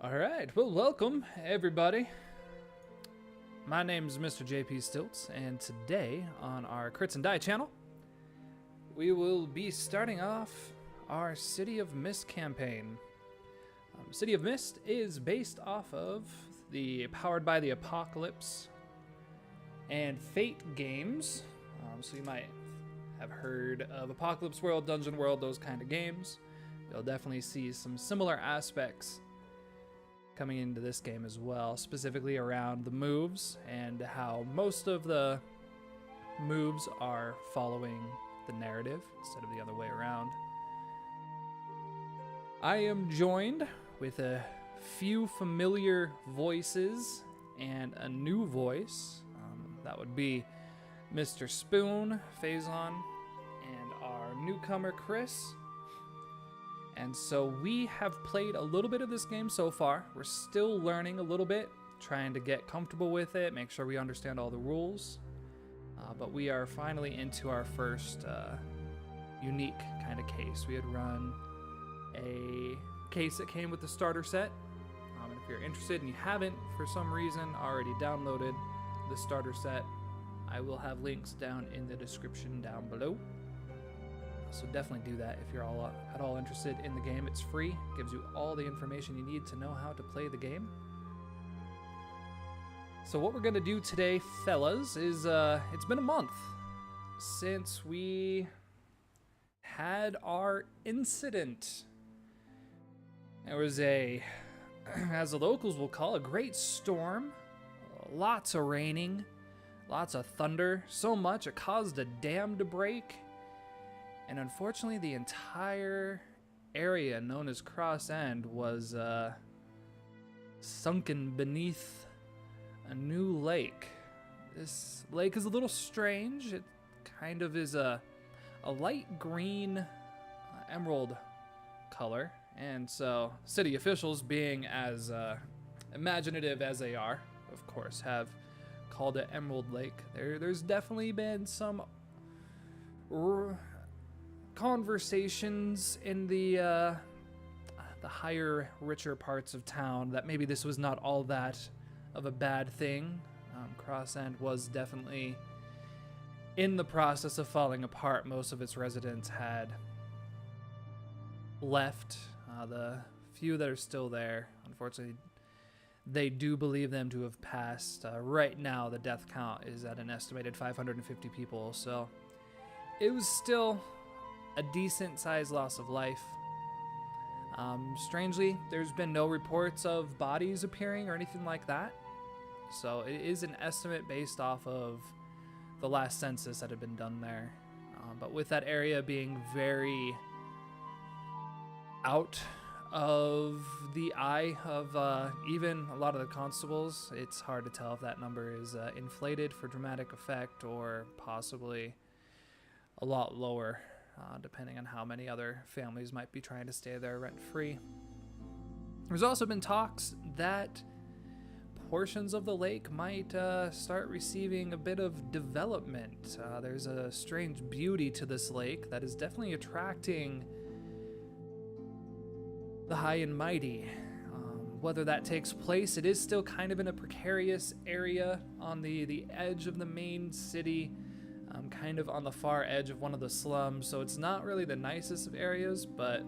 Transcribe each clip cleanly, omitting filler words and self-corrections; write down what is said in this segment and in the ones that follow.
Alright, well, welcome everybody. My name is MrJPStilts, and today on our Critsndie channel, we will be starting off our City of Mist campaign. City of Mist is based off of the Powered by the Apocalypse and Fate games. So you might have heard of Apocalypse World, Dungeon World, those kind of games. You'll definitely see some similar aspects coming into this game as well, specifically around the moves and how most of the moves are following the narrative instead of the other way around. I am joined with a few familiar voices and a new voice. That would be Mr. Spoon, Phazon, and our newcomer Chris. And so we have played a little bit of this game so far. We're still learning a little bit, trying to get comfortable with it, make sure we understand all the rules. But we are finally into our first unique kind of case. We had run a case that came with the starter set. And if you're interested and you haven't, for some reason, already downloaded the starter set, I will have links down in the description down below. So definitely do that if you're at all interested in the game. It's free, gives you all the information you need to know how to play the game. So what we're going to do today, fellas, is it's been a month since we had our incident. There was a, as the locals will call, a great storm. Lots of raining, lots of thunder, so much it caused a dam to break. And unfortunately, the entire area known as Cross End was sunken beneath a new lake. This lake is a little strange. It kind of is a light green emerald color. And so city officials, being as imaginative as they are, of course, have called it Emerald Lake. There's definitely been some conversations in the higher, richer parts of town that maybe this was not all that of a bad thing. Cross End was definitely in the process of falling apart. Most of its residents had left. The few that are still there, unfortunately, they do believe them to have passed. Right now, the death count is at an estimated 550 people, so it was still a decent-sized loss of life. Strangely, there's been no reports of bodies appearing or anything like that. So it is an estimate based off of the last census that had been done there. But with that area being very out of the eye of even a lot of the constables, it's hard to tell if that number is inflated for dramatic effect or possibly a lot lower. Depending on how many other families might be trying to stay there rent-free. There's also been talks that portions of the lake might start receiving a bit of development. There's a strange beauty to this lake that is definitely attracting the high and mighty. Whether that takes place, it is still kind of in a precarious area on the edge of the main city. Kind of on the far edge of one of the slums, so it's not really the nicest of areas, but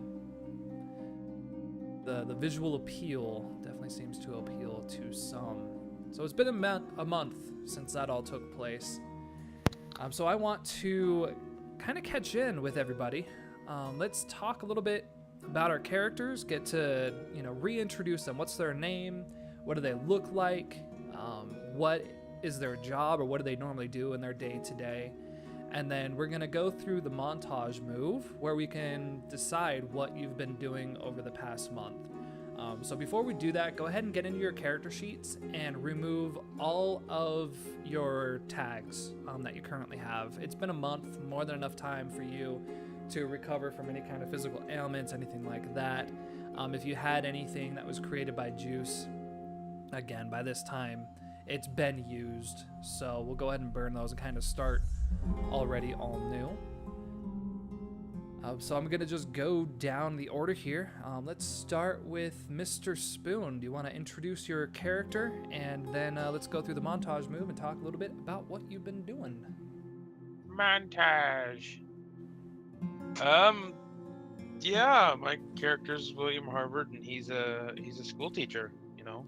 the visual appeal definitely seems to appeal to some. So it's been a month since that all took place. So I want to kind of catch in with everybody. Let's talk a little bit about our characters, get to reintroduce them. What's their name? What do they look like? What is their job, or what do they normally do in their day-to-day? And then we're going to go through the montage move where we can decide what you've been doing over the past month. So before we do that, go ahead and get into your character sheets and remove all of your tags that you currently have. It's been a month, more than enough time for you to recover from any kind of physical ailments, anything like that. If you had anything that was created by juice, again, by this time, it's been used. So we'll go ahead and burn those and kind of start already all new. So I'm going to just go down the order here. Let's start with Mr. Spoon. Do you want to introduce your character? And then let's go through the montage move and talk a little bit about what you've been doing. Montage. Yeah, my character's William Harvard, and he's a school teacher, you know.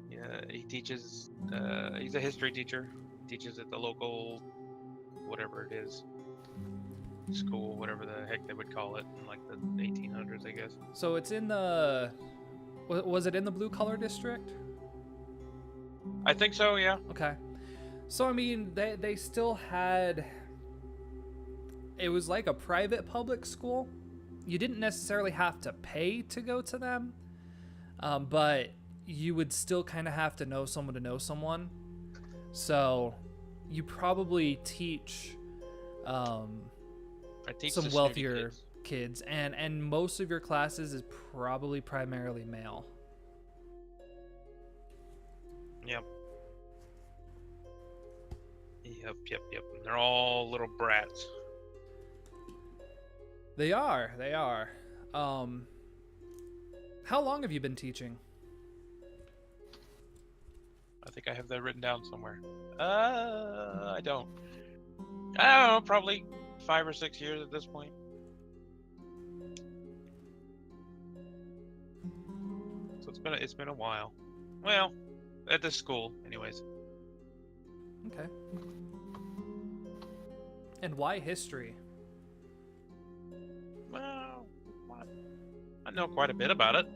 Yeah, he teaches, he's a history teacher. Teaches at the local, whatever it is, school, whatever the heck they would call it, in like the 1800s, I guess. So it's in the, was it in the blue collar district? I think so, yeah. Okay. So, I mean, they still had, it was like a private public school. You didn't necessarily have to pay to go to them, but you would still kind of have to know someone to know someone. So you probably teach, some wealthier kids, and most of your classes is probably primarily male. Yep. Yep. And they're all little brats. They are. How long have you been teaching? I think I have that written down somewhere. I don't know, probably 5 or 6 years at this point. So it's been a while. Well, at this school, anyways. Okay. And why history? Well, I know quite a bit about it.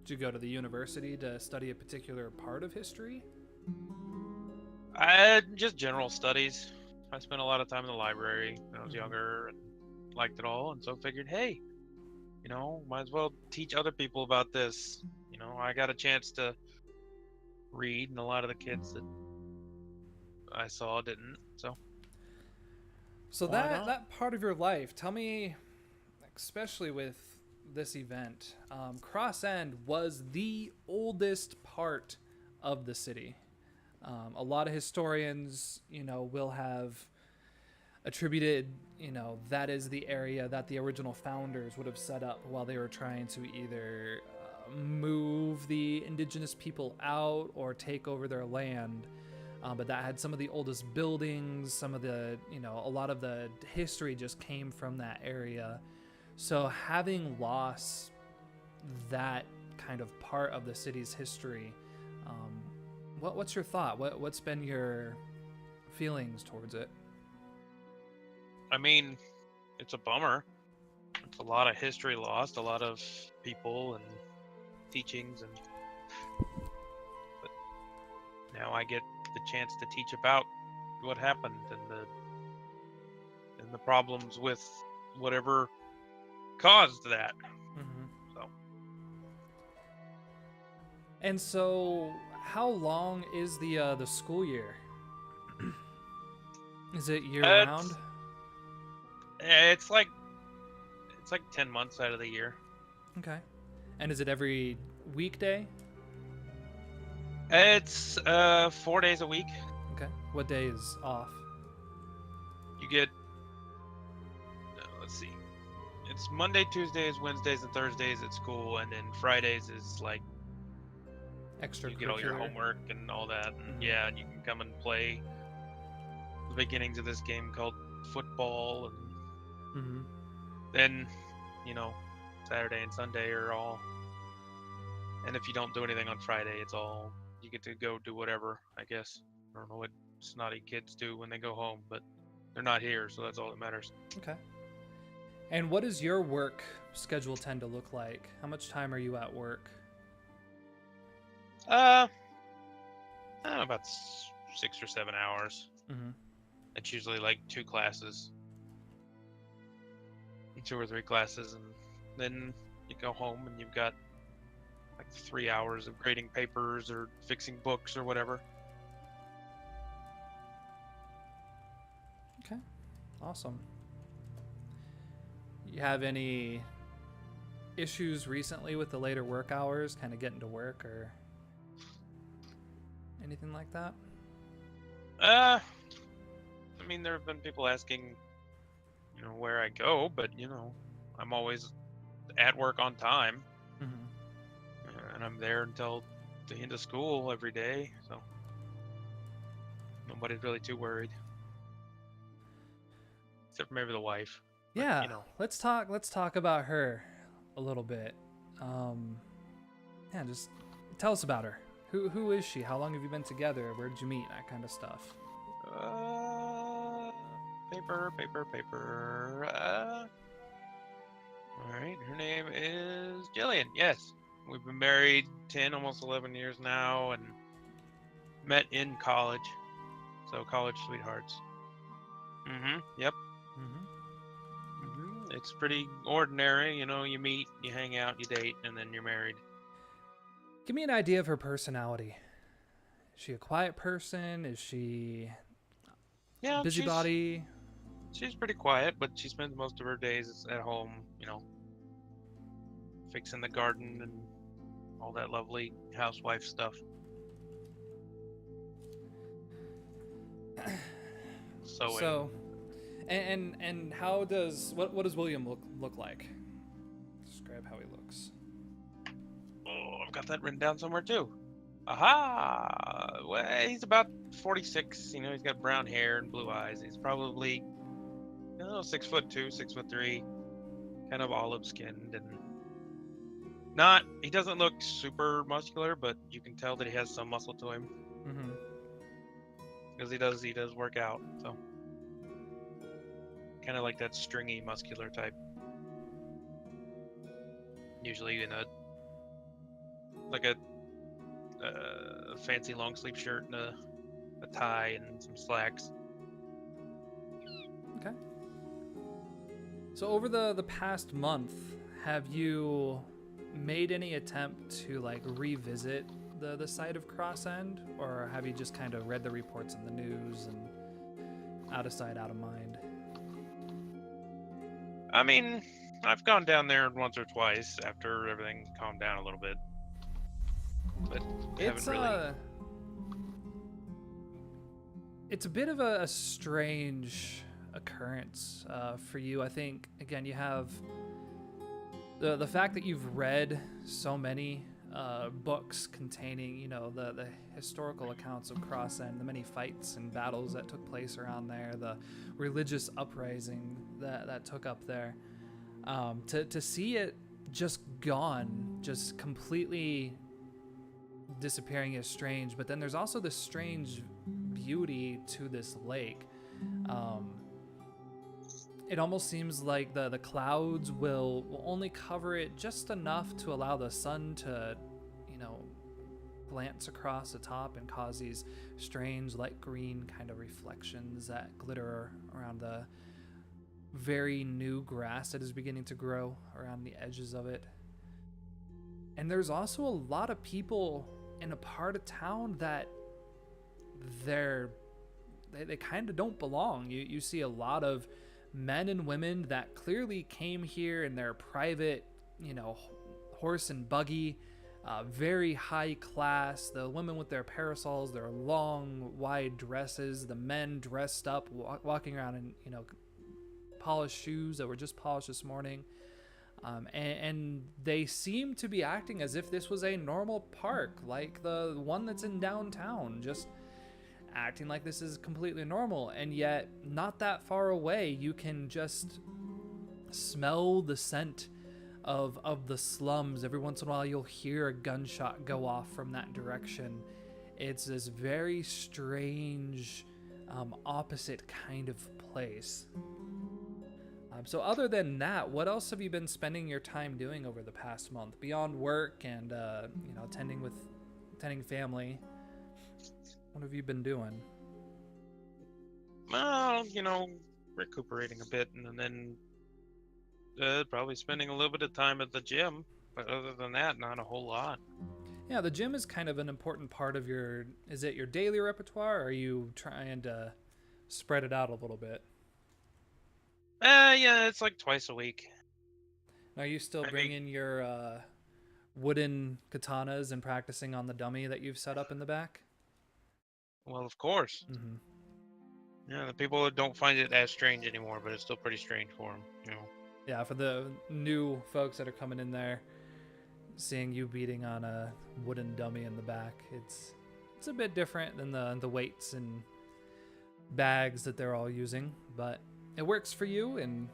Did you go to the university to study a particular part of history? Just general studies. I spent a lot of time in the library when I was younger and liked it all, and so figured, hey, you know, might as well teach other people about this. You know, I got a chance to read, and a lot of the kids that I saw didn't, so. So that part of your life, tell me, especially with this event, Cross End was the oldest part of the city. A lot of historians, will have attributed, that is the area that the original founders would have set up while they were trying to either move the indigenous people out or take over their land. But that had some of the oldest buildings, some of the, a lot of the history just came from that area. So having lost that kind of part of the city's history, what's your thought? What's been your feelings towards it? I mean, it's a bummer. It's a lot of history lost, a lot of people and teachings, but now I get the chance to teach about what happened and the problems with whatever caused that. And so how long is the school year? Is it year round? It's like 10 months out of the year. Okay. And is it every weekday? It's 4 days a week. Okay. What day is off? You get, let's see, it's Monday, Tuesdays, Wednesdays, and Thursdays at school, and then Fridays is like extra. You get all your homework and all that, and yeah, and you can come and play the beginnings of this game called football, and then, Saturday and Sunday are all, and if you don't do anything on Friday, it's all, you get to go do whatever, I guess. I don't know what snotty kids do when they go home, but they're not here, so that's all that matters. Okay. And what does your work schedule tend to look like? How much time are you at work? I don't know, about 6 or 7 hours. It's usually like 2 classes, 2 or 3 classes, and then you go home and you've got like 3 hours of grading papers or fixing books or whatever. Okay, awesome. You have any issues recently with the later work hours, kind of getting to work or anything like that? I mean, there have been people asking, where I go, but I'm always at work on time, and I'm there until the end of school every day, so nobody's really too worried, except for maybe the wife. Yeah, let's talk about her a little bit. Yeah, just tell us about her. Who is she? How long have you been together? Where did you meet? That kind of stuff. Paper. All right, her name is Jillian. Yes, we've been married 10, almost 11 years now, and met in college. So college sweethearts. Yep. It's pretty ordinary, you meet, you hang out, you date, and then you're married. Give me an idea of her personality. Is she a quiet person? Is she a busybody? She's pretty quiet, but she spends most of her days at home, fixing the garden and all that lovely housewife stuff. So, and how does what does William look like? Describe how he looks. Oh, I've got that written down somewhere too. Aha! Well, he's about 46. He's got brown hair and blue eyes. He's probably 6'2", 6'3", kind of olive-skinned, and he doesn't look super muscular, but you can tell that he has some muscle to him. Because he does work out, so kind of like that stringy, muscular type. Usually in a fancy long sleeve shirt and a tie and some slacks. Okay. So over the past month, have you made any attempt to revisit the site of Critsndie, or have you just kind of read the reports in the news and out of sight, out of mind? I mean, I've gone down there once or twice after everything calmed down a little bit, but haven't really. It's a bit of a strange occurrence for you. I think again you have the fact that you've read so many books containing, the historical accounts of Critsndie, the many fights and battles that took place around there, the religious uprising that took up there. To see it just gone, just completely disappearing is strange. But then there's also this strange beauty to this lake. It almost seems like the clouds will only cover it just enough to allow the sun to, glance across the top and cause these strange light green kind of reflections that glitter around the very new grass that is beginning to grow around the edges of it. And there's also a lot of people in a part of town that they kind of don't belong. You see a lot of men and women that clearly came here in their private, horse and buggy, very high class. The women with their parasols, their long, wide dresses. The men dressed up, walking around in, polished shoes that were just polished this morning. And they seem to be acting as if this was a normal park, like the one that's in downtown, just acting like this is completely normal. And yet, not that far away, you can just smell the scent of the slums. Every once in a while, you'll hear a gunshot go off from that direction. It's this very strange, opposite kind of place. So other than that, what else have you been spending your time doing over the past month beyond work and attending family? What have you been doing? Well, recuperating a bit, and then probably spending a little bit of time at the gym, but other than that, not a whole lot. Yeah, the gym is kind of an important part of your. Is it your daily repertoire, or are you trying to spread it out a little bit? Yeah, it's like twice a week. Are you still I mean, bringing your wooden katanas and practicing on the dummy that you've set up in the back? well, of course. Mm-hmm. Yeah, the people don't find it as strange anymore, but it's still pretty strange for them, you know. Yeah, for the new folks that are coming in there, seeing you beating on a wooden dummy in the back, it's a bit different than the weights and bags that they're all using, but it works for you, and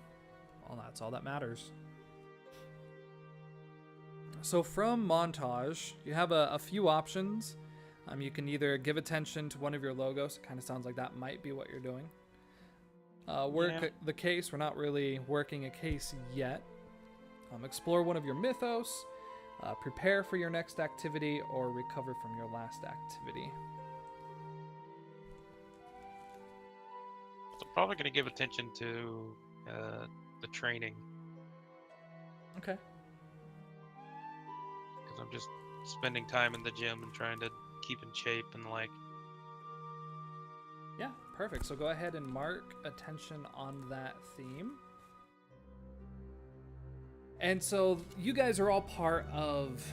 well, that's all that matters. So from montage, you have a few options. You can either give attention to one of your logos. It kind of sounds like that might be what you're doing. Work the case. We're not really working a case yet. Explore one of your mythos. Prepare for your next activity, or recover from your last activity. So I'm probably going to give attention to the training. Okay. Because I'm just spending time in the gym and trying to keep in shape and like. Yeah, perfect. So go ahead and mark attention on that theme. And so you guys are all part of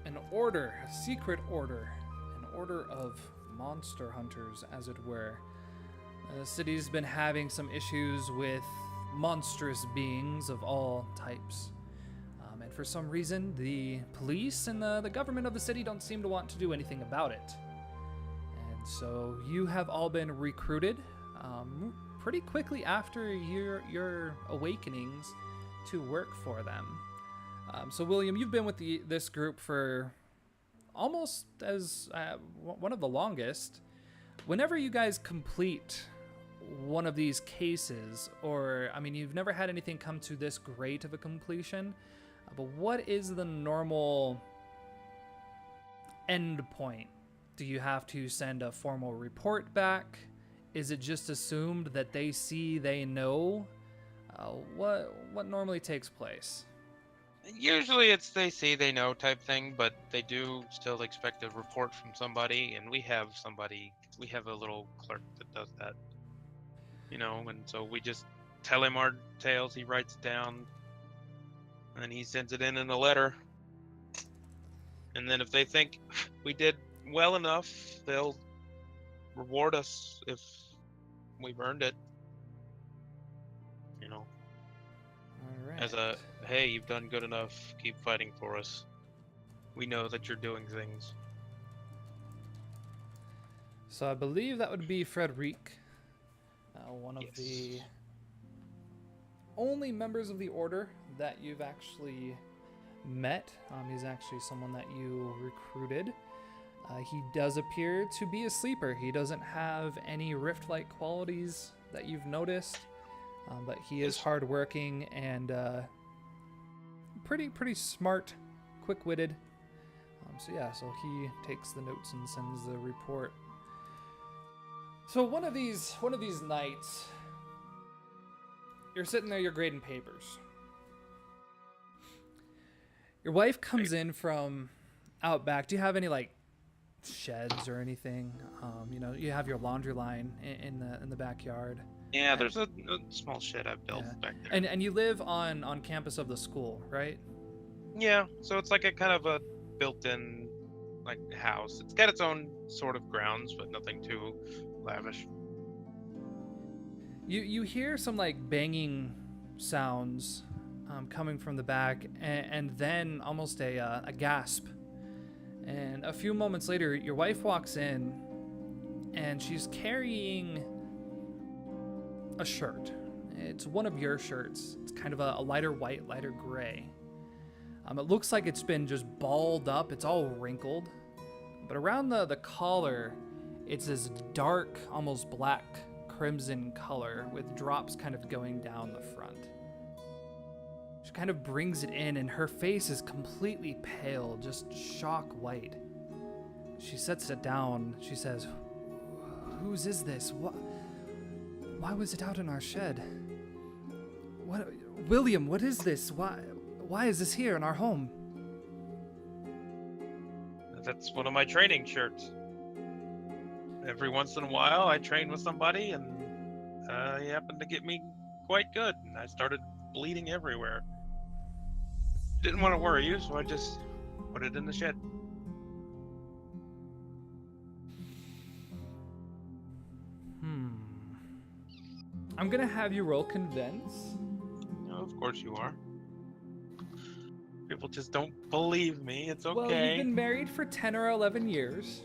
an order, a secret order, an order of monster hunters, as it were. The city's been having some issues with monstrous beings of all types. And for some reason, the police and the government of the city don't seem to want to do anything about it. And so you have all been recruited pretty quickly after your awakenings to work for them. So William, you've been with this group for almost as one of the longest. Whenever you guys complete one of these cases, or I mean, you've never had anything come to this great of a completion, but what is the normal end point? Do you have to send a formal report back? Is it just assumed that they know? What normally takes place? Usually it's they see, they know type thing, but they do still expect a report from somebody, and we have a little clerk that does that. You know, and so we just tell him our tales, he writes it down, and then he sends it in a letter. And then if they think we did well enough, they'll reward us if we've earned it. You know. All right. As a, hey, you've done good enough, keep fighting for us. We know that you're doing things. So I believe that would be Frederic, one of the only members of the order that you've actually met. He's actually someone that you recruited. He does appear to be a sleeper. He doesn't have any rift-like qualities that you've noticed, but he is hardworking and pretty smart, quick-witted. So he takes the notes and sends the report. So one of these nights, you're sitting there, you're grading papers. Your wife comes in from out back. Do you have any like sheds or anything? You have your laundry line in the backyard. Yeah, there's a small shed I've built back there. And you live on campus of the school, right? Yeah, so it's like a kind of a built-in like house. It's got its own sort of grounds, but nothing too lavish. You hear some like banging sounds coming from the back, and then almost a gasp. And a few moments later, your wife walks in, and she's carrying a shirt. It's one of your shirts. It's kind of a lighter white, lighter gray. It looks like it's been just balled up. It's all wrinkled. But around the collar, it's this dark, almost black crimson color with drops kind of going down the front. She kind of brings it in, and her face is completely pale, just shock white. She sets it down. She says, "Whose is this? Why was it out in our shed? William, what is this? Why is this here in our home? That's one of my training shirts. Every once in a while, I train with somebody, and he happened to get me quite good, and I started bleeding everywhere. Didn't want to worry you, so I just put it in the shed. I'm gonna have you roll convince. Oh, of course you are. People just don't believe me. It's okay. Well, you've been married for 10 or 11 years.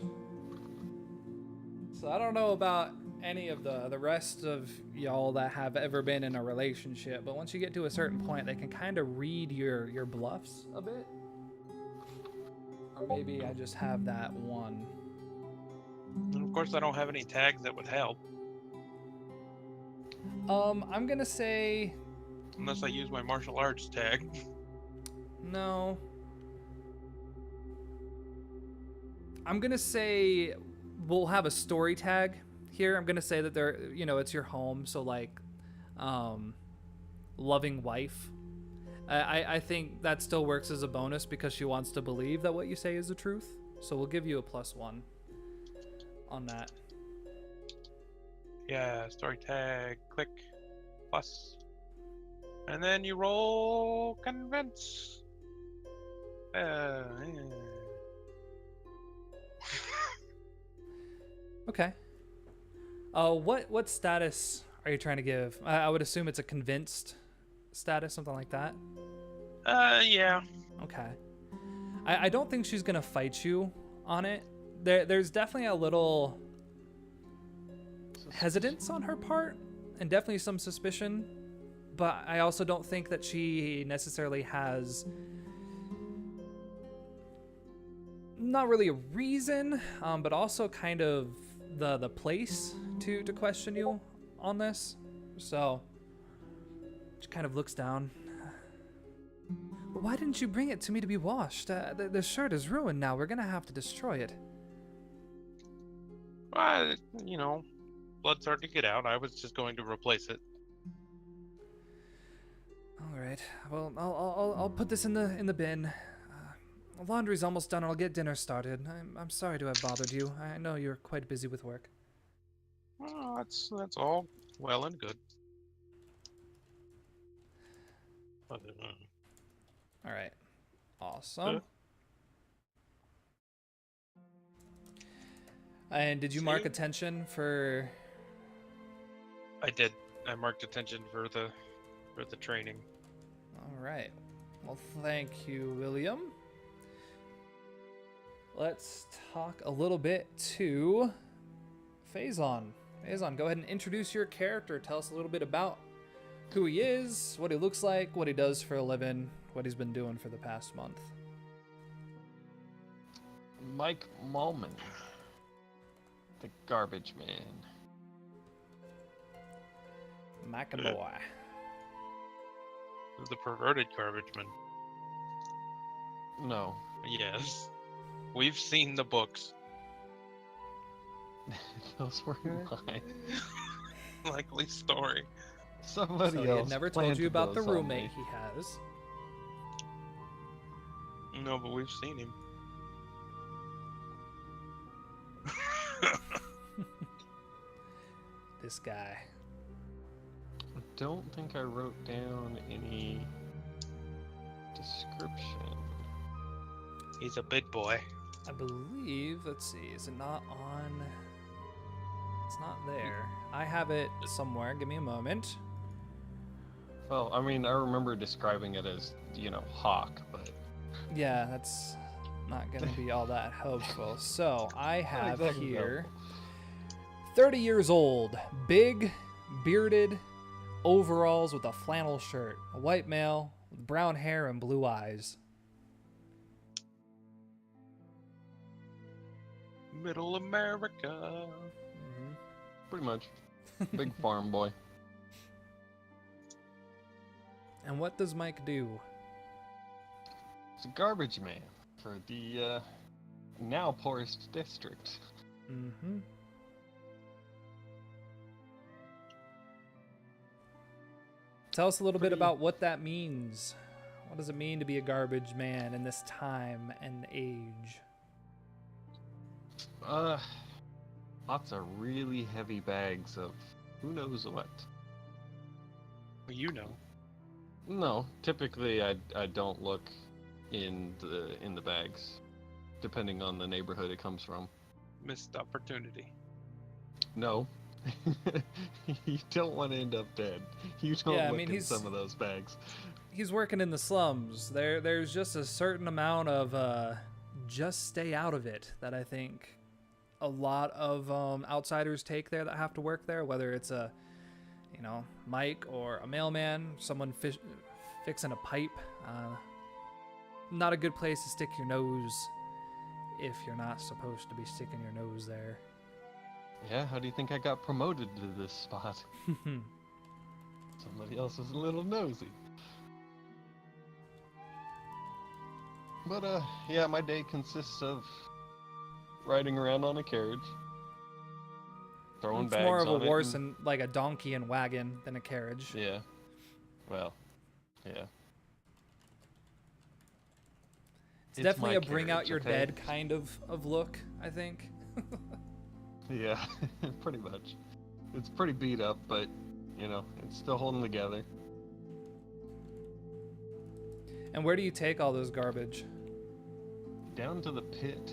So I don't know about any of the rest of y'all that have ever been in a relationship, but once you get to a certain point, they can kind of read your bluffs a bit. Or maybe I just have that one. And of course, I don't have any tags that would help. I'm gonna say... Unless I use my martial arts tag. No. I'm gonna say we'll have a story tag here. I'm gonna say that it's your home, so like, loving wife. I think that still works as a bonus because she wants to believe that what you say is the truth. So we'll give you a +1 on that. Yeah, story tag, click, plus. And then you roll convince. Okay. What status are you trying to give? I would assume it's a convinced status, something like that. Yeah. Okay. I don't think she's gonna fight you on it. There's definitely a little hesitance on her part, and definitely some suspicion. But I also don't think that she necessarily has not really a reason, but also kind of the place to question you on this. So she kind of looks down. Why didn't you bring it to me to be washed? The shirt is ruined now. We're gonna have to destroy it. Well, blood's hard to get out. I was just going to replace it. All right. Well, I'll put this in the bin. Laundry's almost done. I'll get dinner started. I'm sorry to have bothered you. I know you're quite busy with work. Oh, that's all well and good. All right. Awesome. And did you mark attention for? I did. I marked attention for the training. All right. Well, thank you, William. Let's talk a little bit to Phazon. Phazon, go ahead and introduce your character. Tell us a little bit about who he is, what he looks like, what he does for a living, what he's been doing for the past month. Mike Maulman, the garbage man. McAboy. The perverted garbage man. No. Yes. We've seen the books. Those were mine. Likely story. Somebody So else. he had never told you about the roommate he has. No, but we've seen him. This guy. I don't think I wrote down any description. He's a big boy. I believe, let's see, is it not on? It's not there. I have it somewhere. Give me a moment. Well, I mean, I remember describing it as, hawk, but... Yeah, that's not going to be all that helpful. So, I have here 30 years old, big, bearded, overalls with a flannel shirt, a white male with brown hair and blue eyes. Middle America. Mm-hmm. Pretty much. Big farm boy. And what does Mike do? He's a garbage man for the now poorest district. Mm-hmm. Tell us a little bit about what that means. What does it mean to be a garbage man in this time and age? Lots of really heavy bags of who knows what. Well, you know. No, typically I don't look in the bags, depending on the neighborhood it comes from. Missed opportunity. No. You don't want to end up dead. You don't look in some of those bags. He's working in the slums. There's just a certain amount of just stay out of it that I think a lot of outsiders take there that have to work there, whether it's a Mike or a mailman, someone fixing a pipe. Not a good place to stick your nose if you're not supposed to be sticking your nose there. Yeah, how do you think I got promoted to this spot? Somebody else was a little nosy. But, yeah, my day consists of riding around on a carriage, throwing bags on it. It's more of a horse and like a donkey and wagon than a carriage. Yeah. Well, yeah. It's definitely a bring out your dead kind of look, I think. Yeah, pretty much. It's pretty beat up, but, it's still holding together. And where do you take all those garbage? Down to the pit.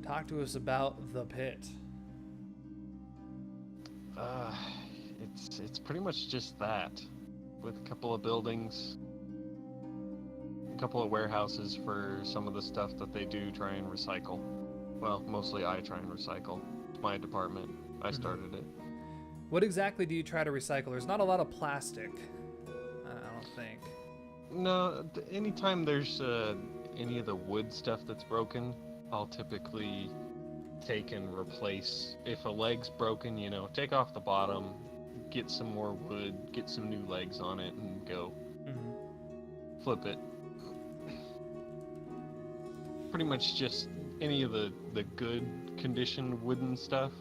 Talk to us about the pit. It's pretty much just that, with a couple of buildings, a couple of warehouses for some of the stuff that they do try and recycle. Well, mostly I try and recycle. It's my department. I started it. What exactly do you try to recycle? There's not a lot of plastic, I don't think. No, anytime there's any of the wood stuff that's broken, I'll typically take and replace. If a leg's broken, take off the bottom, get some more wood, get some new legs on it, and go. Flip it. Pretty much just any of the good condition wooden stuff,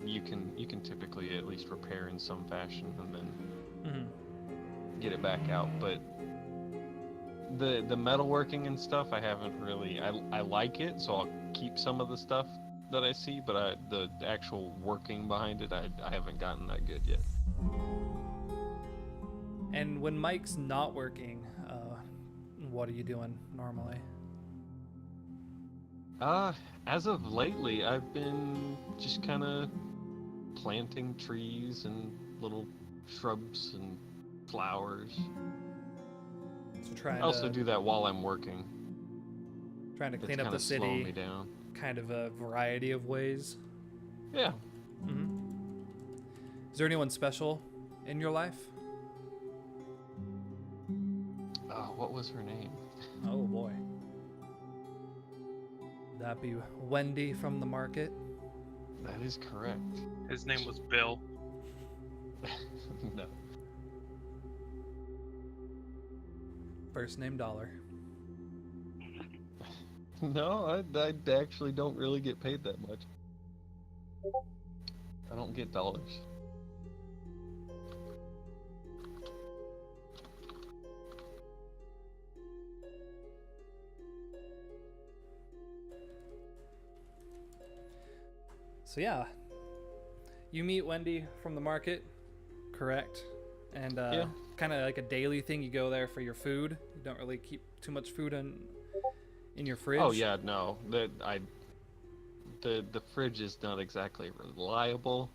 you can typically at least repair in some fashion and then get it back out. But the metalworking and stuff, I haven't really. I like it, so I'll keep some of the stuff that I see, but the actual working behind it, I haven't gotten that good yet. And when Mike's not working, what are you doing normally? As of lately, I've been just kind of planting trees and little shrubs and flowers. So I also do that while I'm working. Trying to clean up the city. Slowing me down. Kind of a variety of ways. Yeah. Is there anyone special in your life? What was her name? Oh boy. That be Wendy from the market? That is correct. His name was Bill. No. First name Dollar. No, I actually don't really get paid that much. I don't get dollars. So yeah, you meet Wendy from the market, correct? And yeah. Kind of like a daily thing. You go there for your food. You don't really keep too much food in your fridge. Oh yeah, no. The fridge is not exactly reliable,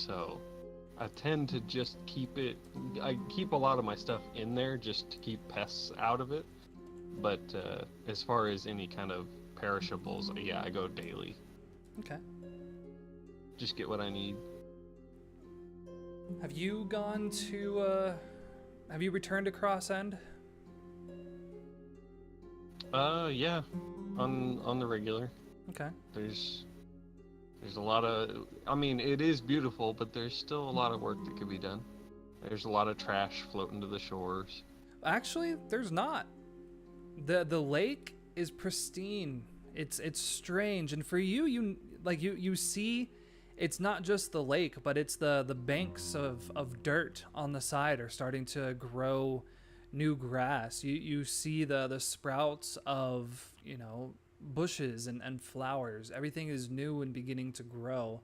so I tend to just keep it. I keep a lot of my stuff in there just to keep pests out of it. But as far as any kind of perishables, yeah, I go daily. Okay. Just get what I need. Have you gone to? Have you returned to Cross End? Yeah, on the regular. Okay. There's a lot of. I mean, it is beautiful, but there's still a lot of work that could be done. There's a lot of trash floating to the shores. Actually, there's not. The lake is pristine. It's strange, and for you see it's not just the lake, but it's the banks of dirt on the side are starting to grow new grass. You see the sprouts of, bushes and flowers. Everything is new and beginning to grow.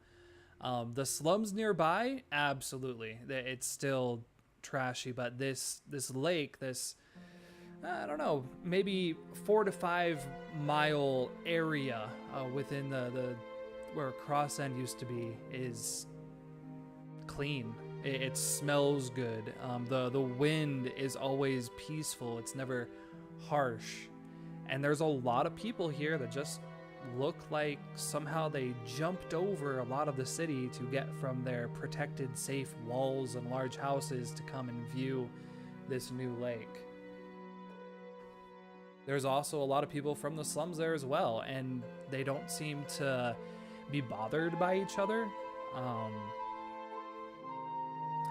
The slums nearby, absolutely. It's still trashy, but this lake, I don't know, maybe 4 to 5 mile area within the where Critsndie used to be is clean. It smells good. The wind is always peaceful. It's never harsh. And there's a lot of people here that just look like somehow they jumped over a lot of the city to get from their protected, safe walls and large houses to come and view this new lake. There's also a lot of people from the slums there as well, and they don't seem to be bothered by each other.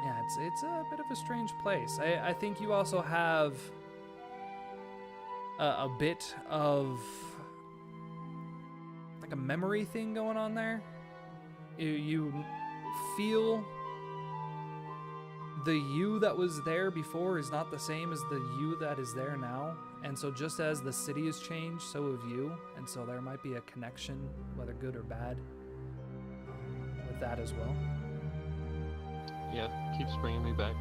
Yeah, it's a bit of a strange place. I think you also have a bit of like a memory thing going on there. You feel the you that was there before is not the same as the you that is there now. And so just as the city has changed, so have you. And so there might be a connection, whether good or bad, with that as well. Yeah, keeps bringing me back.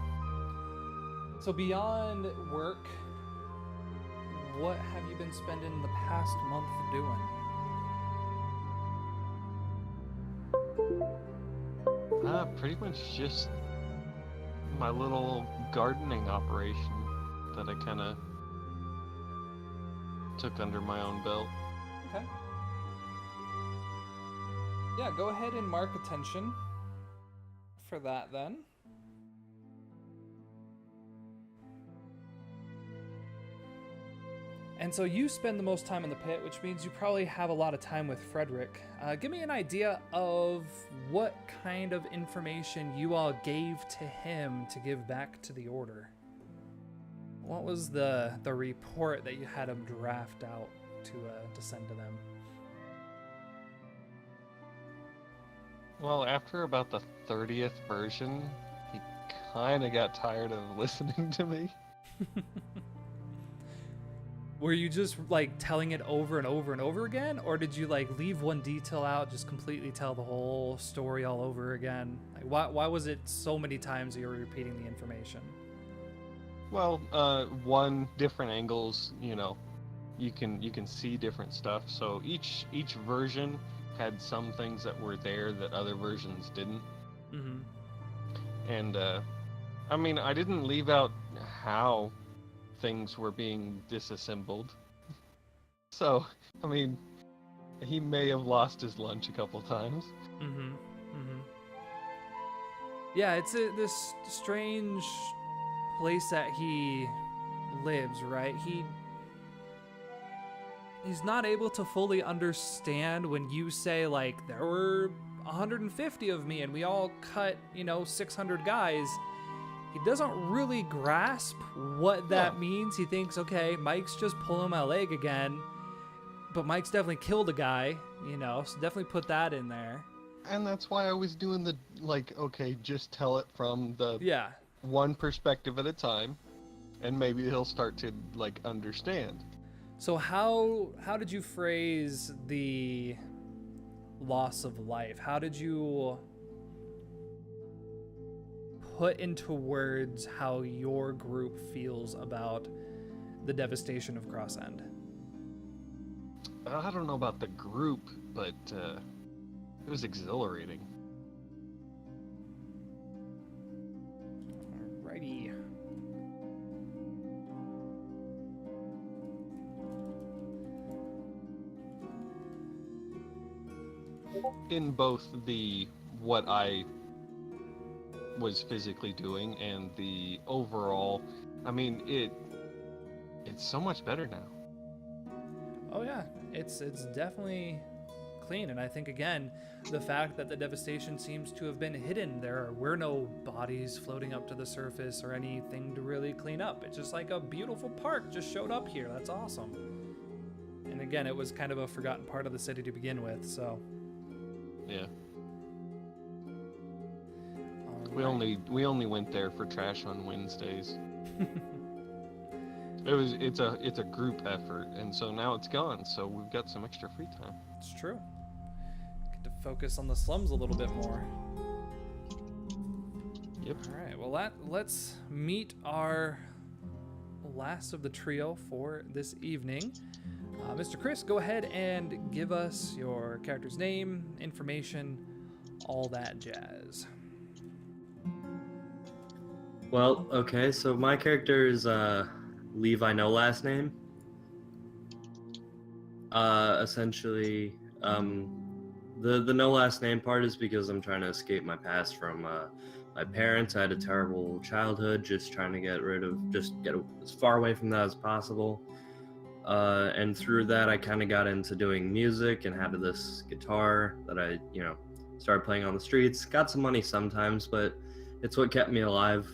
So beyond work, what have you been spending the past month doing? Pretty much just my little gardening operation that I kind of took under my own belt. Okay. Yeah, go ahead and mark attention for that then. And so you spend the most time in the pit, which means you probably have a lot of time with Frederick. Give me an idea of what kind of information you all gave to him to give back to the Order. What was the report that you had him draft out to send to them? Well, after about the 30th version, he kind of got tired of listening to me. Were you just like telling it over and over and over again, or did you like leave one detail out, just completely tell the whole story all over again? Like, why was it so many times you were repeating the information? Well, one, different angles, you can see different stuff. So each version had some things that were there that other versions didn't. Mm-hmm. And I mean, I didn't leave out how things were being disassembled. So, I mean, he may have lost his lunch a couple times. Mm-hmm. Mm-hmm. Yeah, it's this strange place that he lives, right? He's not able to fully understand when you say, like, there were 150 of me and we all cut, 600 guys. He doesn't really grasp what that means. He thinks, okay, Mike's just pulling my leg again, but Mike's definitely killed a guy, so definitely put that in there. And that's why I was doing the, okay, just tell it from the one perspective at a time, and maybe he'll start to, understand. So how did you phrase the loss of life? How did you put into words how your group feels about the devastation of Critsndie? I don't know about the group, but it was exhilarating. Alrighty. In both the what I was physically doing and the overall, I mean, it's so much better now. Oh yeah, it's definitely clean, and I think again the fact that the devastation seems to have been hidden. There were no bodies floating up to the surface or anything to really clean up. It's just like a beautiful park just showed up here. That's awesome. And again, it was kind of a forgotten part of the city to begin with, so yeah. We only went there for trash on Wednesdays. It's a group effort, and so now it's gone. So we've got some extra free time. It's true. Get to focus on the slums a little bit more. Yep. All right. Well, let's meet our last of the trio for this evening. Mr. Chris, go ahead and give us your character's name, information, all that jazz. Well, okay, so my character is Levi, no last name. Essentially, the no last name part is because I'm trying to escape my past from my parents. I had a terrible childhood, just trying to get as far away from that as possible. And through that, I kind of got into doing music and had this guitar that I, started playing on the streets. Got some money sometimes, but it's what kept me alive.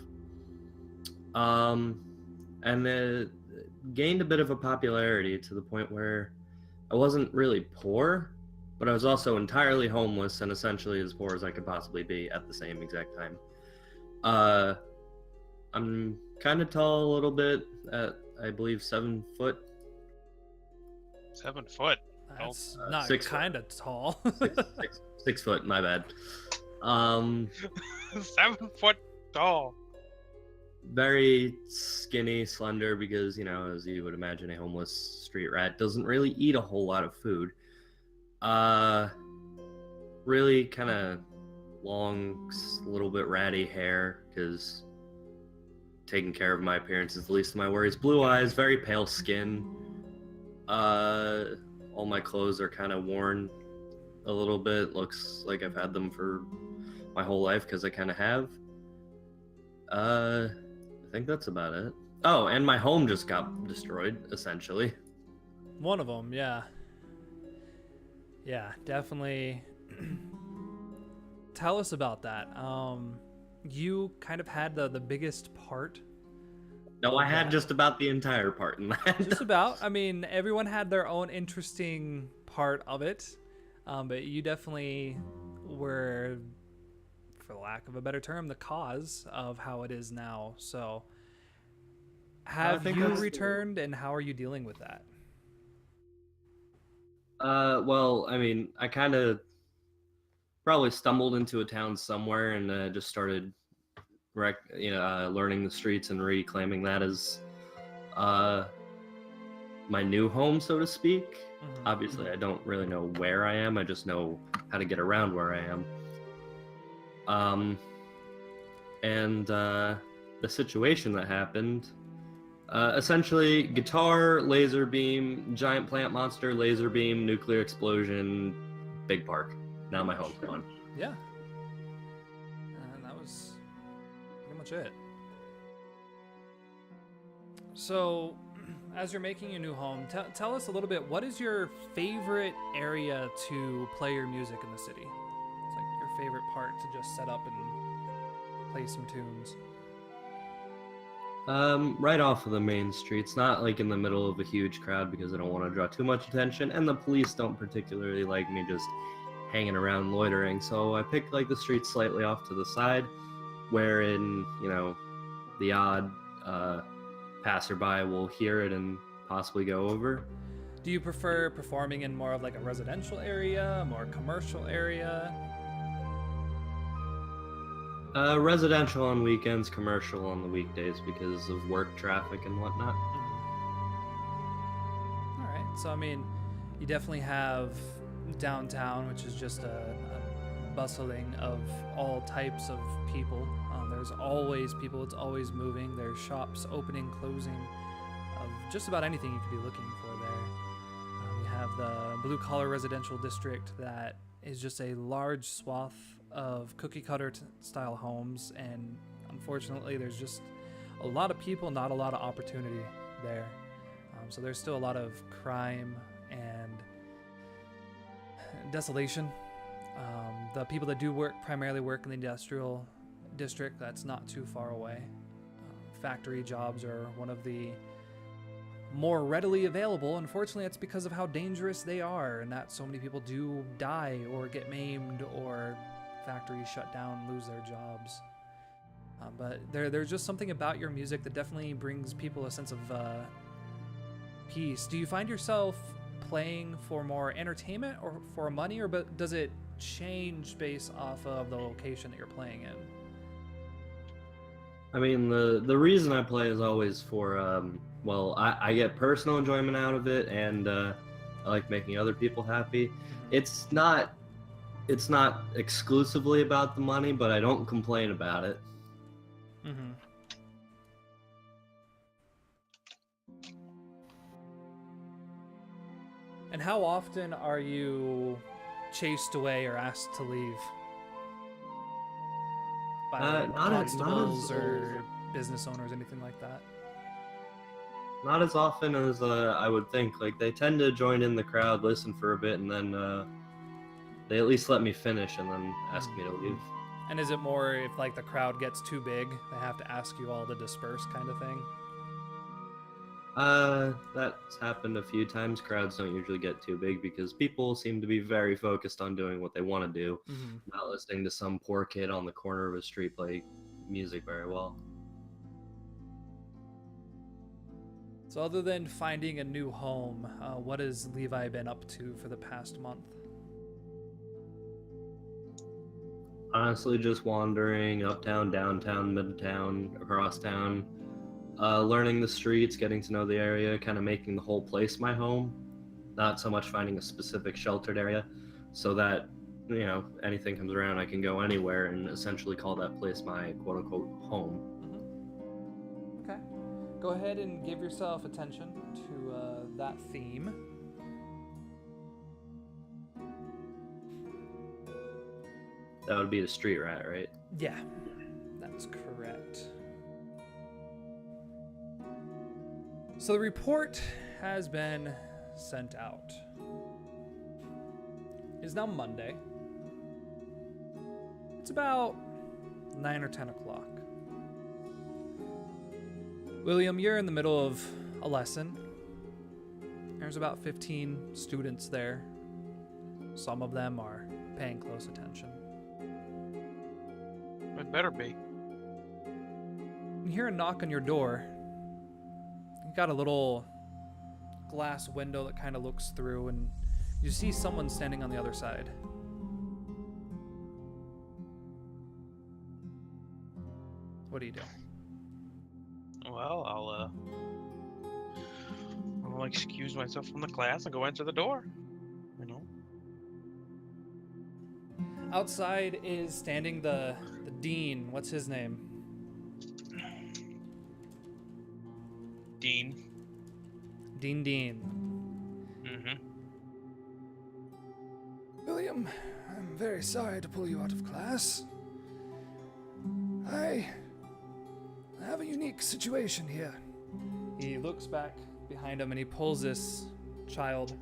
And it gained a bit of a popularity to the point where I wasn't really poor, but I was also entirely homeless and essentially as poor as I could possibly be at the same exact time. I'm kind of tall a little bit, at I believe 7 foot. 7 foot. That's not 6 kind of tall. 6 foot, my bad. 7 foot tall. Very skinny, slender, because, as you would imagine, a homeless street rat doesn't really eat a whole lot of food. Really kind of long, little bit ratty hair, because taking care of my appearance is the least of my worries. Blue eyes, very pale skin. All my clothes are kind of worn a little bit. Looks like I've had them for my whole life, because I kind of have. I think that's about it. Oh, and my home just got destroyed, essentially. One of them, yeah. Yeah, definitely. Tell us about that. You kind of had the biggest part. No, I had just about the entire part in that. Just about. I mean, everyone had their own interesting part of it. But you definitely were, for lack of a better term, the cause of how it is now. So have you returned, and how are you dealing with that? Well, I mean, I kind of probably stumbled into a town somewhere and just started learning the streets and reclaiming that as my new home, so to speak. Mm-hmm. Obviously, I don't really know where I am. I just know how to get around where I am. And the situation that happened, essentially guitar, laser beam, giant plant monster, laser beam, nuclear explosion, big park. Now my home's gone. Yeah. And that was pretty much it. So, as you're making your new home, tell us a little bit, what is your favorite area to play your music in the city? It's like your favorite part to just set up and play some tunes. Right off of the main streets, not like in the middle of a huge crowd, because I don't want to draw too much attention, and the police don't particularly like me just hanging around loitering, so I picked like the streets slightly off to the side, wherein, the odd passerby will hear it and possibly go over. Do you prefer performing in more of like a residential area, more commercial area? Residential on weekends, commercial on the weekdays because of work traffic and whatnot. All right, so I mean, you definitely have downtown, which is just a bustling of all types of people. There's always people, it's always moving. There's shops opening, closing, of just about anything you could be looking for there. You have the blue-collar residential district that is just a large swath of cookie-cutter style homes, and unfortunately there's just a lot of people, not a lot of opportunity there. So there's still a lot of crime and desolation. The people that do primarily work in the industrial district, that's not too far away. Factory jobs are one of the more readily available. Unfortunately, it's because of how dangerous they are, and that so many people do die or get maimed, or factories shut down, lose their jobs. But there's just something about your music that definitely brings people a sense of peace. Do you find yourself playing for more entertainment or for money, or does it change based off of the location that you're playing in? I mean, the reason I play is always for, well, I get personal enjoyment out of it, and I like making other people happy. Mm-hmm. It's not exclusively about the money, but I don't complain about it. Mm-hmm. And how often are you chased away or asked to leave by constables or business owners, anything like that? Not as often as I would think. Like, they tend to join in the crowd, listen for a bit, and then they at least let me finish and then ask me to leave. And is it more if like the crowd gets too big, they have to ask you all to disperse kind of thing? That's happened a few times. Crowds don't usually get too big because people seem to be very focused on doing what they want to do, not listening to some poor kid on the corner of a street play music very well. So other than finding a new home, what has Levi been up to for the past month? Honestly, just wandering uptown, downtown, midtown, across town, learning the streets, getting to know the area, kind of making the whole place my home. Not so much finding a specific sheltered area, so that, you know, anything comes around, I can go anywhere and essentially call that place my quote-unquote home. Okay. Go ahead and give yourself attention to that theme. That would be the street rat, right? Yeah, that's correct. So the report has been sent out. It's now Monday. It's about 9 or 10 o'clock. William, you're in the middle of a lesson. There's about 15 students there. Some of them are paying close attention. It better be. You hear a knock on your door. You've got a little glass window that kind of looks through, and you see someone standing on the other side. What do you do? Well, I'll excuse myself from the class and go answer the door. You know. Outside is standing the dean. What's his name? Dean. Dean. Mm-hmm. William, I'm very sorry to pull you out of class. I have a unique situation here. He looks back behind him and he pulls this child.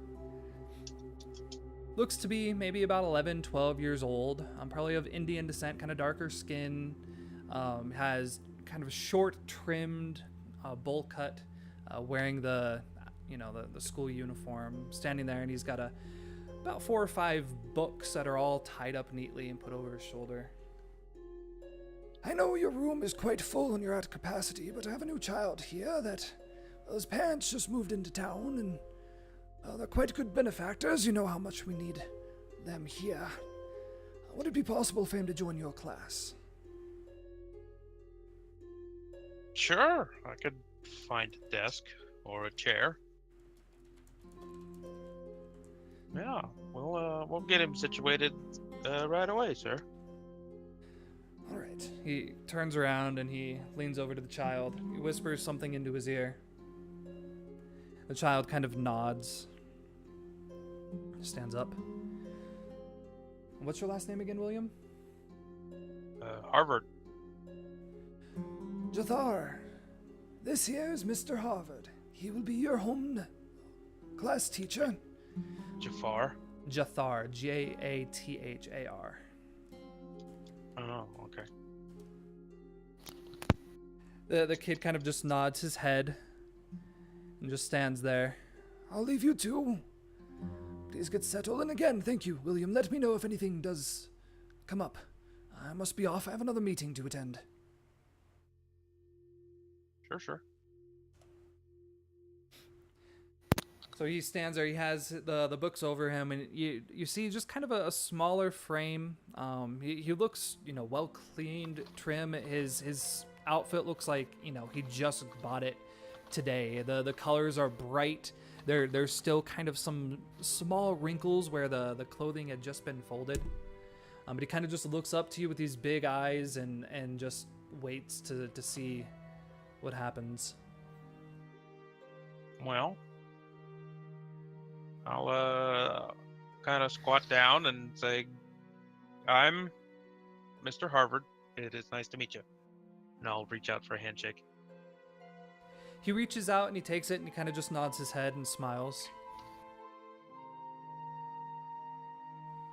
Looks to be maybe about 11, 12 years old. Probably of Indian descent, kind of darker skin. Has kind of a short, trimmed, bowl cut, wearing the school uniform, standing there, and he's got about 4 or 5 books that are all tied up neatly and put over his shoulder. I know your room is quite full and you're at capacity, but I have a new child here that his parents just moved into town, and they're quite good benefactors. You know how much we need them here. Would it be possible for him to join your class? Sure, I could find a desk or a chair. Yeah, we'll get him situated right away, sir. All right. He turns around and he leans over to the child. He whispers something into his ear. The child kind of nods. Stands up. What's your last name again, William? Harvard. Jathar, this here is Mr. Harvard. He will be your home class teacher. Jafar. Jathar. Jathar. Oh, okay. The kid kind of just nods his head and just stands there. I'll leave you two. Please get settled. And again, thank you, William. Let me know if anything does come up. I must be off. I have another meeting to attend. Sure. So he stands there. He has the books over him, and you see just kind of a smaller frame. He looks, well cleaned, trim. His outfit looks like, he just bought it today. The colors are bright. There's still kind of some small wrinkles where the clothing had just been folded. But he kind of just looks up to you with these big eyes and just waits to see what happens. Well, I'll kind of squat down and say, I'm Mr. Harvard. It is nice to meet you. And I'll reach out for a handshake. He reaches out and he takes it and he kind of just nods his head and smiles.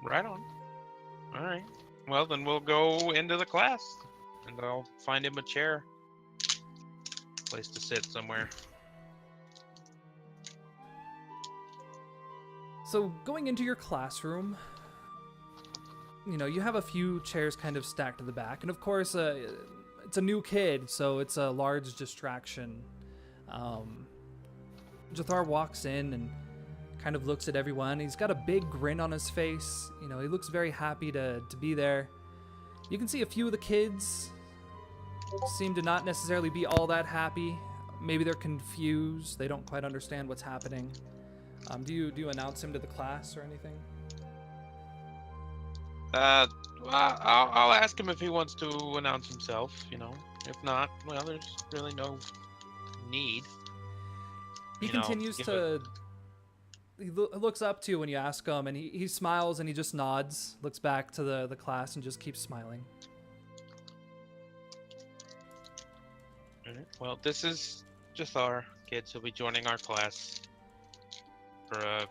Right on. All right. Well, then we'll go into the class, and I'll find him a chair. Place to sit somewhere. So going into your classroom, you have a few chairs kind of stacked to the back. And of course, it's a new kid, so it's a large distraction. Jathar walks in and kind of looks at everyone. He's got a big grin on his face. He looks very happy to be there. You can see a few of the kids seem to not necessarily be all that happy. Maybe they're confused. They don't quite understand what's happening. Do you announce him to the class or anything? I'll ask him if he wants to announce himself, If not, well, there's really no need. He continues to... He looks up to you when you ask him, and he smiles and he just nods, looks back to the class and just keeps smiling. All right. Well, this is Jathar, kids. He'll be joining our class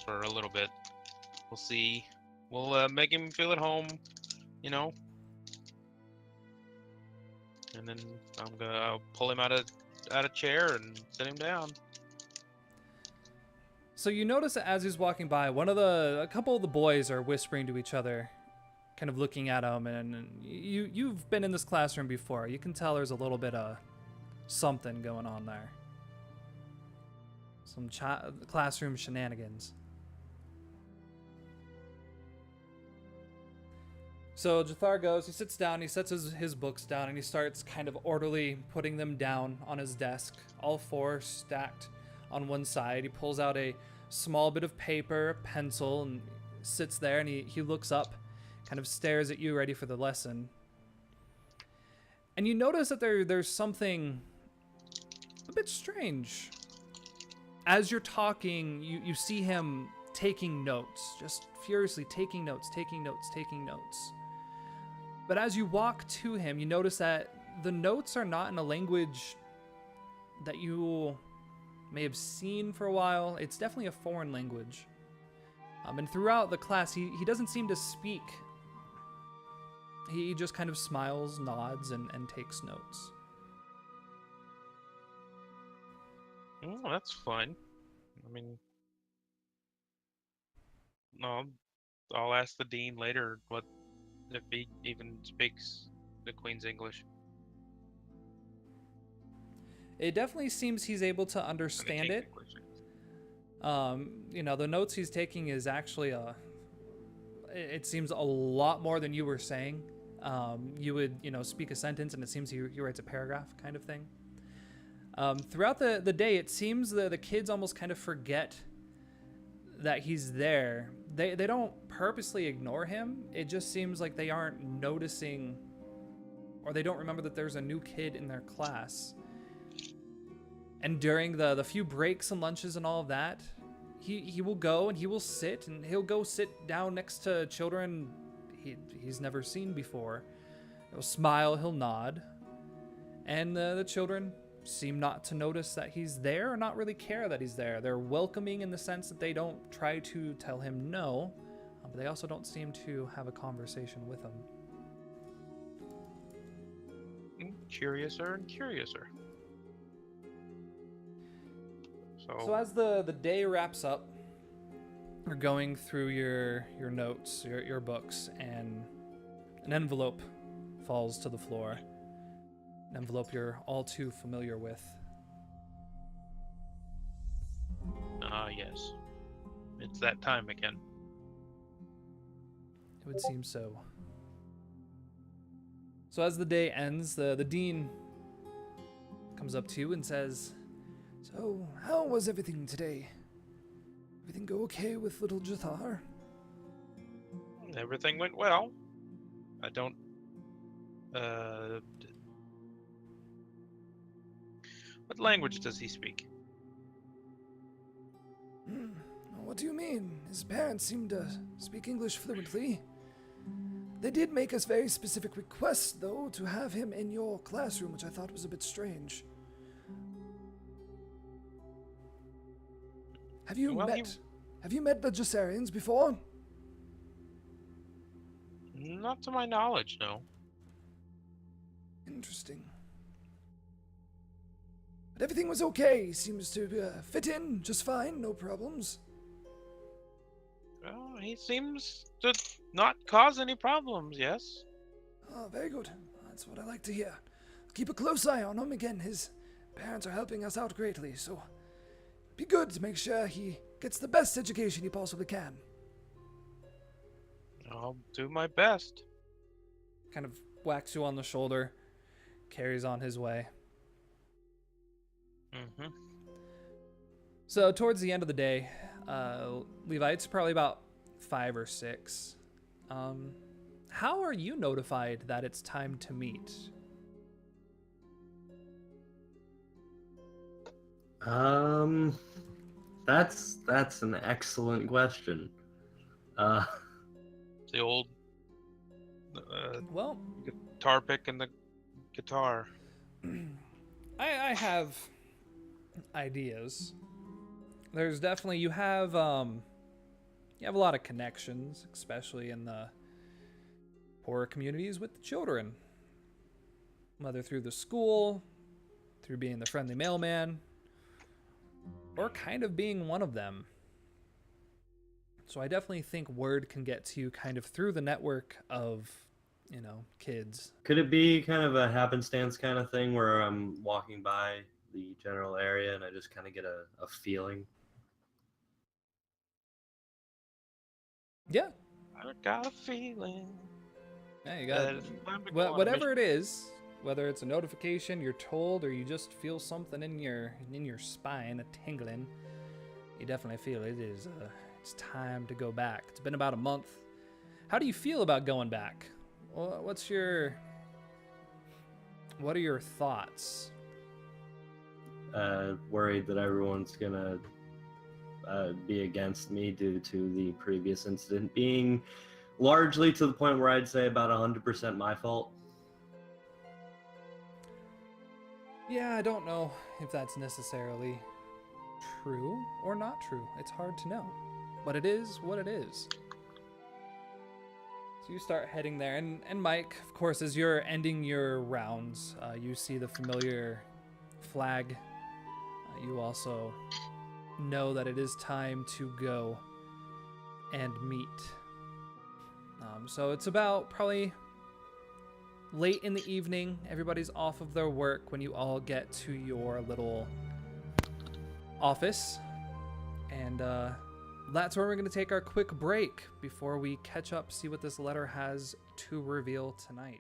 for a little bit. We'll see. We'll make him feel at home, And then I'll pull him out a chair and sit him down. So you notice that as he's walking by, a couple of the boys are whispering to each other, kind of looking at him, and you've been in this classroom before. You can tell there's a little bit of something going on there. Some classroom shenanigans. So Jathar goes, he sits down, he sets his books down, and he starts kind of orderly putting them down on his desk, all four stacked on one side. He pulls out a small bit of paper, pencil, and sits there, and he looks up, kind of stares at you, ready for the lesson. And you notice that there's something a bit strange. As you're talking, you see him taking notes, just furiously taking notes. But as you walk to him, you notice that the notes are not in a language that you may have seen for a while. It's definitely a foreign language. And throughout the class, he doesn't seem to speak. He just kind of smiles, nods, and takes notes. Oh, that's fun. I mean, no, I'll ask the dean later if he even speaks the Queen's English. It definitely seems he's able to understand it. The notes he's taking is actually it seems a lot more than you were saying. You would, speak a sentence and it seems he writes a paragraph kind of thing. Throughout the day, it seems the kids almost kind of forget that he's there. They don't purposely ignore him. It just seems like they aren't noticing, or they don't remember that there's a new kid in their class. And during the few breaks and lunches and all of that, he will go and he will sit, and he'll go sit down next to children he's never seen before. He'll smile, he'll nod, and the children seem not to notice that he's there or not really care that he's there. They're welcoming in the sense that they don't try to tell him no, but they also don't seem to have a conversation with him. Curiouser and curiouser. So as the day wraps up, you're going through your notes, your books, and an envelope falls to the floor. An envelope you're all too familiar with. yes. It's that time again. It would seem so. So as the day ends, the dean comes up to you and says, So, how was everything today? Everything go okay with little Jathar? Everything went well. I don't... What language does he speak? What do you mean? His parents seem to speak English fluently. They did make us very specific requests, though, to have him in your classroom, which I thought was a bit strange. Have you met the Jassarians before? Not to my knowledge, no. Interesting. But everything was okay. Seems to fit in just fine, no problems. Well, he seems to not cause any problems, yes? Oh, very good. That's what I like to hear. Keep a close eye on him. Again, his parents are helping us out greatly, so be good to make sure he gets the best education he possibly can. I'll do my best. kind of whacks you on the shoulder, carries on his way. Mm-hmm. So towards the end of the day, Levi, it's probably about 5 or 6. How are you notified that it's time to meet? That's an excellent question. The old Well, guitar pick and the guitar. I have ideas. There's definitely you have a lot of connections, especially in the poorer communities with the children. Whether through the school, through being the friendly mailman, or kind of being one of them. So I definitely think word can get to you kind of through the network of, kids. Could it be kind of a happenstance kind of thing where I'm walking by the general area and I just kind of get a feeling? Yeah. I got a feeling. Yeah, you got whatever it is, whether it's a notification, you're told, or you just feel something in your spine, a tingling. You definitely feel it is. It's time to go back. It's been about a month. How do you feel about going back? What are your thoughts? Worried that everyone's gonna be against me due to the previous incident being largely to the point where I'd say about 100% my fault. Yeah, I don't know if that's necessarily true or not true. It's hard to know. But it is what it is. So you start heading there. And Mike, of course, as you're ending your rounds, you see the familiar flag. You also know that it is time to go and meet. So it's about probably late in the evening. Everybody's off of their work when you all get to your little office. And that's where we're going to take our quick break before we catch up, see what this letter has to reveal tonight.